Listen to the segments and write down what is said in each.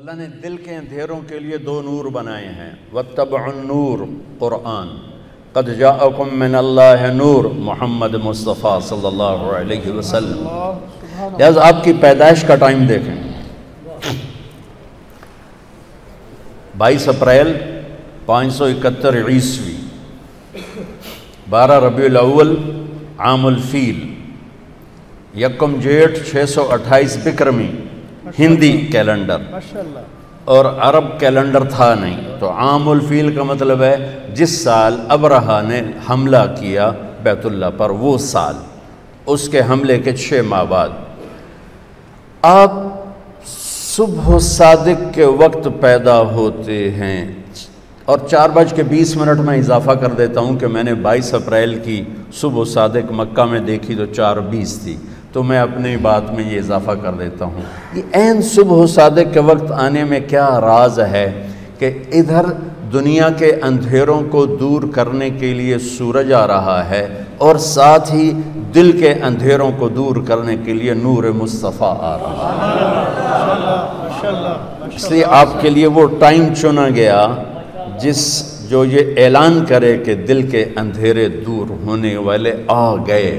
اللہ نے دل کے اندھیروں کے لیے دو نور بنائے ہیں، واتبعوا النور قرآن، قد جاءکم من اللہ نور محمد مصطفیٰ صلی اللہ علیہ وسلم۔ لہذا آپ کی پیدائش کا ٹائم دیکھیں، 22 اپریل 571 عیسوی، 12 ربیع الاول عام الفیل، 1 جیٹھ 628 بکرمی ہندی کیلنڈر، اور عرب کیلنڈر تھا نہیں، تو عام الفیل کا مطلب ہے جس سال ابرہہ نے حملہ کیا بیت اللہ پر، وہ سال، اس کے حملے کے 6 ماہ بعد۔ آپ صبح صادق کے وقت پیدا ہوتے ہیں، اور 4:20 میں اضافہ کر دیتا ہوں کہ میں نے 22 اپریل کی صبح صادق مکہ میں دیکھی تو 4:20 تھی، تو میں اپنی بات میں یہ اضافہ کر دیتا ہوں۔ یہ عین صبح صادق کے وقت آنے میں کیا راز ہے کہ ادھر دنیا کے اندھیروں کو دور کرنے کے لیے سورج آ رہا ہے، اور ساتھ ہی دل کے اندھیروں کو دور کرنے کے لیے نور مصطفیٰ آ رہا ہے۔ اس لیے آپ کے لیے وہ ٹائم چنا گیا جو یہ اعلان کرے کہ دل کے اندھیرے دور ہونے والے آ گئے۔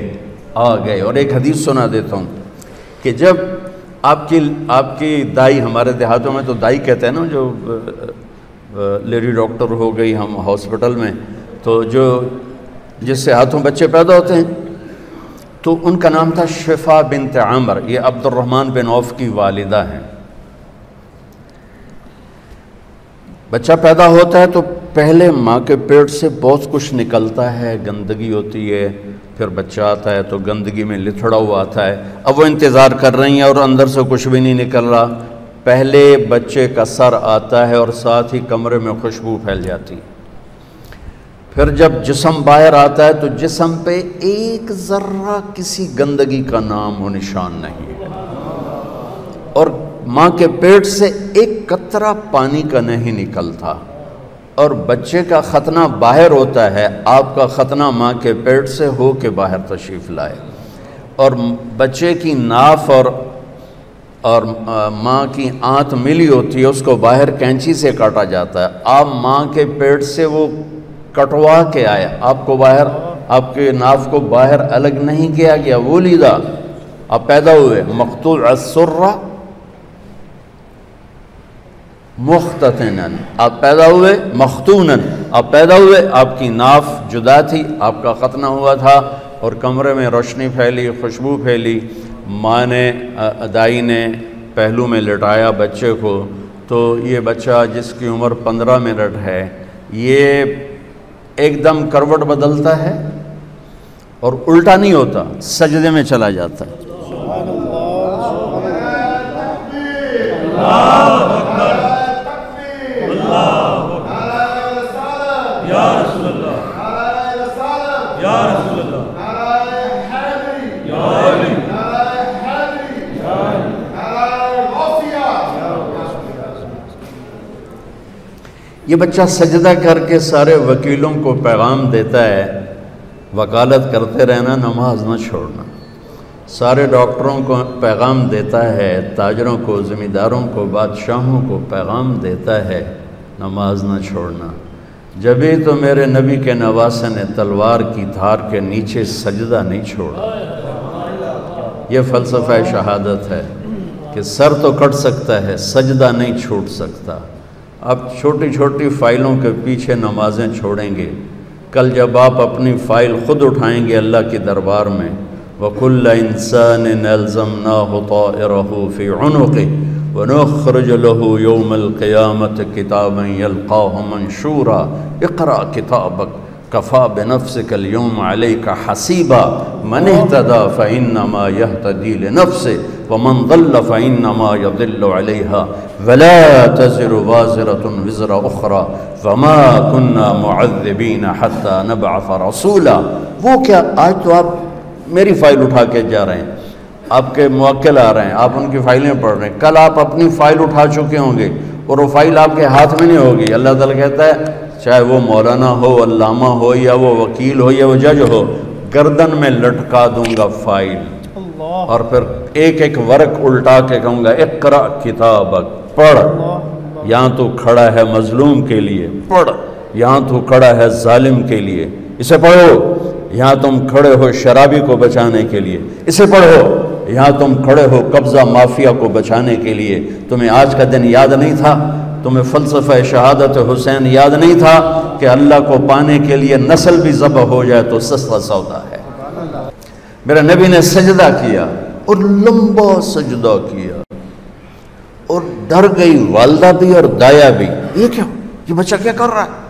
اور ایک حدیث سنا دیتا ہوں کہ جب آپ کی دائی، ہمارے دیہاتوں میں تو دائی کہتے ہیں نا، جو لیڈی ڈاکٹر ہو گئی ہم ہاسپٹل میں، تو جس سے ہاتھوں بچے پیدا ہوتے ہیں، تو ان کا نام تھا شفا بنت عامر، یہ عبد الرحمن بن عوف کی والدہ ہیں۔ بچہ پیدا ہوتا ہے تو پہلے ماں کے پیٹ سے بہت کچھ نکلتا ہے، گندگی ہوتی ہے، پھر بچہ آتا ہے تو گندگی میں لتھڑا ہوا آتا ہے۔ اب وہ انتظار کر رہی ہیں اور اندر سے کچھ بھی نہیں نکل رہا۔ پہلے بچے کا سر آتا ہے اور ساتھ ہی کمرے میں خوشبو پھیل جاتی ہے۔ پھر جب جسم باہر آتا ہے تو جسم پہ ایک ذرہ کسی گندگی کا نام و نشان نہیں ہے، اور ماں کے پیٹ سے ایک قطرہ پانی کا نہیں نکلتا، اور بچے کا ختنہ باہر ہوتا ہے۔ آپ کا ختنہ ماں کے پیٹ سے ہو کے باہر تشریف لائے، اور بچے کی ناف اور ماں کی آنت ملی ہوتی ہے، اس کو باہر کینچی سے کاٹا جاتا ہے۔ آپ ماں کے پیٹ سے وہ کٹوا کے آئے، آپ کو باہر، آپ کے ناف کو باہر الگ نہیں کیا گیا، وہ لیدہ آپ پیدا ہوئے مقطوع السرہ مختتناً، آپ پیدا ہوئے مختوناً، آپ پیدا ہوئے، آپ کی ناف جدا تھی، آپ کا ختنہ ہوا تھا، اور کمرے میں روشنی پھیلی، خوشبو پھیلی۔ ماں نے، دائی نے پہلو میں لٹایا بچے کو، تو یہ بچہ جس کی عمر 15 منٹ ہے، یہ ایک دم کروٹ بدلتا ہے اور الٹا نہیں ہوتا، سجدے میں چلا جاتا ہے۔ یہ بچہ سجدہ کر کے سارے وکیلوں کو پیغام دیتا ہے، وکالت کرتے رہنا، نماز نہ چھوڑنا۔ سارے ڈاکٹروں کو پیغام دیتا ہے، تاجروں کو، زمینداروں کو، بادشاہوں کو پیغام دیتا ہے، نماز نہ چھوڑنا۔ جبھی تو میرے نبی کے نواسے نے تلوار کی دھار کے نیچے سجدہ نہیں چھوڑا۔ یہ فلسفہ شہادت ہے کہ سر تو کٹ سکتا ہے، سجدہ نہیں چھوٹ سکتا۔ اب چھوٹی چھوٹی فائلوں کے پیچھے نمازیں چھوڑیں گے، کل جب آپ اپنی فائل خود اٹھائیں گے اللہ کے دربار میں، وَكُلَّ إِنسَانٍ أَلْزَمْنَاهُ طَائِرَهُ فِي عُنُقِهِ وَنُخْرِجُ لَهُ يَوْمَ الْقِيَامَةِ كِتَابًا يَلْقَاهُ مَنْشُورًا اقْرَأْ كِتَابَكَ كَفَى بِنَفْسِكَ الْيَوْمَ عَلَيْكَ حَسِيبًا مَنِ اهْتَدَىٰ فَإِنَّمَا يَهْتَدِي لِنَفْسِهِ وَمَنْ ضَلَّ فَإِنَّمَا يَضِلُّ عَلَيْهَا وَلَا تَزِرُ وَازِرَةٌ وِزْرَ أُخْرَىٰ وَمَا كُنَّا مُعَذِّبِينَ حَتَّىٰ نَبْعَثَ رَسُولًا۔ وہ کیا، آج تو آپ میری فائل اٹھا کے جا رہے ہیں، آپ کے موکل آ رہے ہیں، آپ ان کی فائلیں پڑھ رہے ہیں، کل آپ اپنی فائل اٹھا چکے ہوں گے اور وہ فائل آپ کے ہاتھ میں نہیں ہوگی۔ اللہ تعالیٰ کہتا ہے چاہے وہ مولانا ہو، علامہ ہو، یا وہ وکیل ہو، یا وہ جج ہو، گردن میں لٹکا دوں گا فائل، اور پھر ایک ایک ورق الٹا کے کہوں گا اقرأ کتابک، پڑھ، یہاں تو کھڑا ہے مظلوم کے لیے، پڑھ، یہاں تو کھڑا ہے ظالم کے لیے، اسے پڑھو، یہاں تم کھڑے ہو شرابی کو بچانے کے لیے، اسے پڑھو، یہاں تم کھڑے ہو قبضہ مافیا کو بچانے کے لیے۔ تمہیں آج کا دن یاد نہیں تھا؟ تمہیں فلسفہ شہادت حسین یاد نہیں تھا کہ اللہ کو پانے کے لیے نسل بھی ذبح ہو جائے تو سستا سودا ہے؟ میرے نبی نے سجدہ کیا اور لمبا سجدہ کیا، اور ڈر گئی والدہ بھی اور دایا بھی، یہ کیا، یہ بچہ کیا کر رہا ہے؟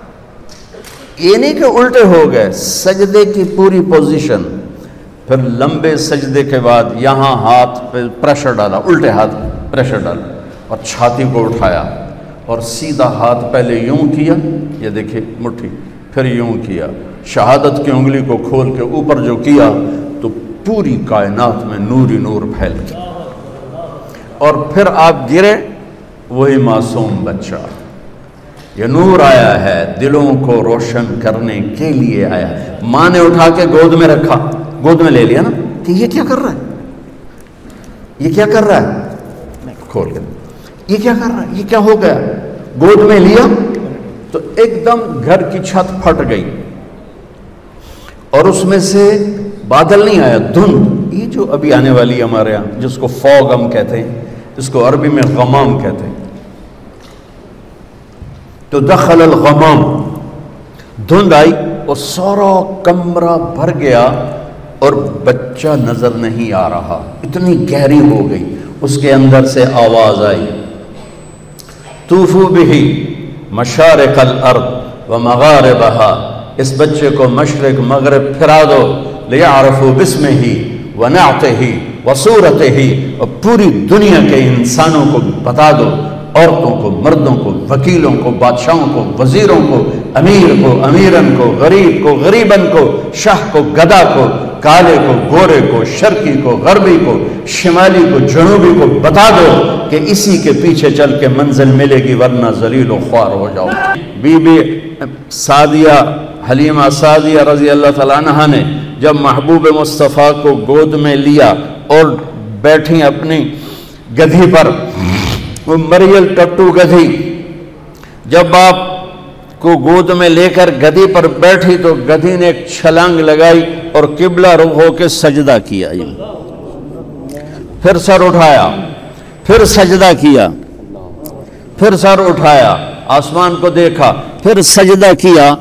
یہ نہیں کہ الٹے ہو گئے، سجدے کی پوری پوزیشن، پھر لمبے سجدے کے بعد یہاں ہاتھ پہ پریشر ڈالا، الٹے ہاتھ پریشر ڈالا اور چھاتی کو اٹھایا اور سیدھا ہاتھ پہلے یوں کیا، یہ دیکھیں مٹھی، پھر یوں کیا، شہادت کی انگلی کو کھول کے اوپر جو کیا تو پوری کائنات میں نور ہی نور پھیل گیا، اور پھر آپ گرے، وہی معصوم بچہ۔ یہ نور آیا ہے دلوں کو روشن کرنے کے لیے آیا ہے۔ ماں نے اٹھا کے گود میں رکھا، گود میں لے لیا نا کہ یہ کیا کر رہا ہے، یہ کیا کر رہا ہے، کھول کے یہ کیا کر رہا ہے، یہ کیا ہو گیا، گود میں لیا تو ایک دم گھر کی چھت پھٹ گئی اور اس میں سے بادل نہیں آیا، دھند، یہ جو ابھی آنے والی ہمارے یہاں جس کو فوگ ہم کہتے ہیں، اس کو عربی میں غمام کہتے ہیں، تو دخل الغمام، دھند آئی اور سارا کمرہ بھر گیا اور بچہ نظر نہیں آ رہا، اتنی گہری ہو گئی۔ اس کے اندر سے آواز آئی، طوفوا بہ مشارق الارض ومغاربها، اس بچے کو مشرق مغرب پھرا دو، لیعرفوا باسمہ ونعتہ وصورتہ، اور پوری دنیا کے انسانوں کو بتا دو، عورتوں کو، مردوں کو، وکیلوں کو، بادشاہوں کو، وزیروں کو، امیر کو، امیرن کو، غریب کو، غریبن کو، شاہ کو، گدا کو، کالے کو، گورے کو، شرقی کو، غربی کو، شمالی کو، جنوبی کو بتا دو کہ اسی کے پیچھے چل کے منزل ملے گی، ورنہ ذلیل و خوار ہو جاؤ۔ بی بی سعدیہ، حلیمہ سعدیہ رضی اللہ تعالیٰ عنہ نے جب محبوب مصطفیٰ کو گود میں لیا اور بیٹھی اپنی گدھی پر، وہ مریل ٹٹو گدھی، جب آپ کو گود میں لے کر گدھی پر بیٹھی تو گدھی نے ایک چھلانگ لگائی اور قبلہ رخ ہو کے سجدہ کیا، پھر سر اٹھایا، پھر سجدہ کیا، پھر سر اٹھایا، آسمان کو دیکھا، پھر سجدہ کیا۔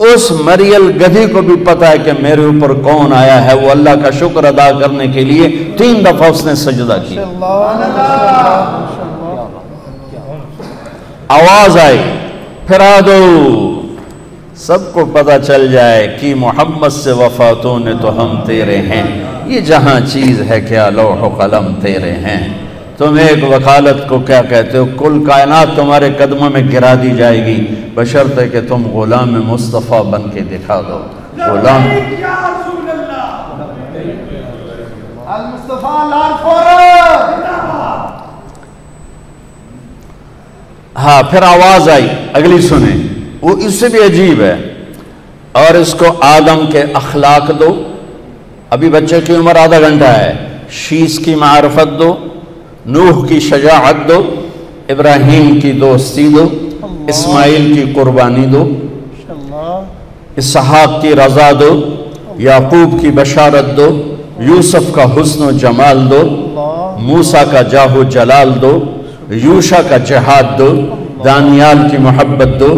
اس مریل گدھی کو بھی پتا ہے کہ میرے اوپر کون آیا ہے، وہ اللہ کا شکر ادا کرنے کے لیے 3 دفعہ اس نے سجدہ کیا۔ آواز آئی، پھرا دو، سب کو پتہ چل جائے کہ محمد سے وفاتوں نے تو ہم تیرے ہیں، یہ جہاں چیز ہے کیا لوح و قلم تیرے ہیں۔ تم ایک وکالت کو کیا کہتے ہو، کل کائنات تمہارے قدموں میں گرا دی جائے گی، بشرطے کہ تم غلام مصطفیٰ بن کے دکھا دو۔ غلام ہاں، پھر آواز آئی، اگلی سنیں، وہ اس سے بھی عجیب ہے، اور اس کو آدم کے اخلاق دو، ابھی بچے کی عمر آدھا گھنٹہ ہے، شیش کی معرفت دو، نوح کی شجاعت دو، ابراہیم کی دوستی دو، اسماعیل کی قربانی دو، اسحاق کی رضا دو، یعقوب کی بشارت دو، یوسف کا حسن و جمال دو، موسیٰ کا جاہ و جلال دو، یوشع کا جہاد دو، دانیال کی محبت دو،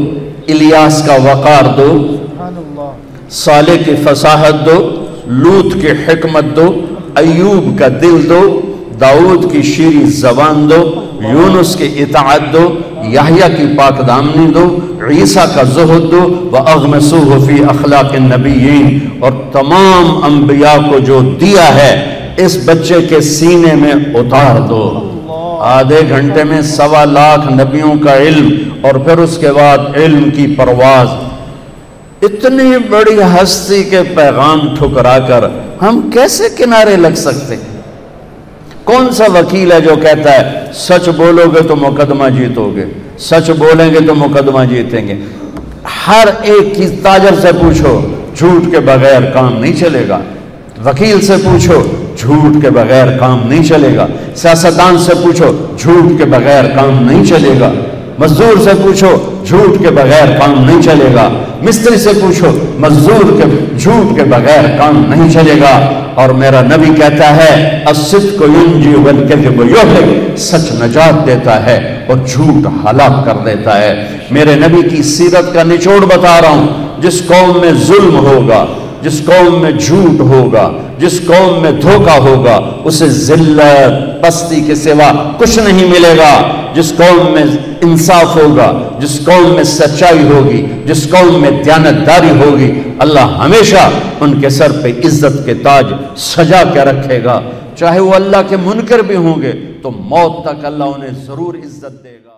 الیاس کا وقار دو، صالح کی فصاحت دو، لوط کی حکمت دو، ایوب کا دل دو، داؤد کی شیریں زبان دو، یونس کی اطاعت دو، یحییٰ کی پاک دامنی دو، عیسیٰ کا زہد دو، وَأَغْمَسُوهُ فِي أَخْلَاقِ النَّبِيِّينَ، اور تمام انبیاء کو جو دیا ہے اس بچے کے سینے میں اتار دو۔ آدھے گھنٹے میں 1.25 لاکھ نبیوں کا علم، اور پھر اس کے بعد علم کی پرواز۔ اتنی بڑی ہستی کے پیغام ٹھکرا کر ہم کیسے کنارے لگ سکتے؟ کون سا وکیل ہے جو کہتا ہے سچ بولو گے تو مقدمہ جیتو گے، سچ بولیں گے تو مقدمہ جیتیں گے؟ ہر ایک کی تاجر سے پوچھو، جھوٹ کے بغیر کام نہیں چلے گا۔ وکیل سے پوچھو، جھوٹ کے بغیر کام نہیں چلے گا۔ سیاستدان سے پوچھو، جھوٹ کے بغیر کام نہیں چلے گا۔ مزدور سے پوچھو، جھوٹ کے بغیر کام نہیں چلے گا۔ مستری سے پوچھو، جھوٹ کے بغیر کام نہیں چلے گا۔ اور میرا نبی کہتا ہے الصدق ینجی والکذب یہلک، سچ نجات دیتا ہے اور جھوٹ ہلاک کر دیتا ہے۔ میرے نبی کی سیرت کا نچوڑ بتا رہا ہوں۔ جس قوم میں ظلم ہوگا، جس قوم میں جھوٹ ہوگا، جس قوم میں دھوکہ ہوگا، اسے ذلت پستی کے سوا کچھ نہیں ملے گا۔ جس قوم میں انصاف ہوگا، جس قوم میں سچائی ہوگی، جس قوم میں دیانتداری ہوگی، اللہ ہمیشہ ان کے سر پہ عزت کے تاج سجا کے رکھے گا۔ چاہے وہ اللہ کے منکر بھی ہوں گے تو موت تک اللہ انہیں ضرور عزت دے گا۔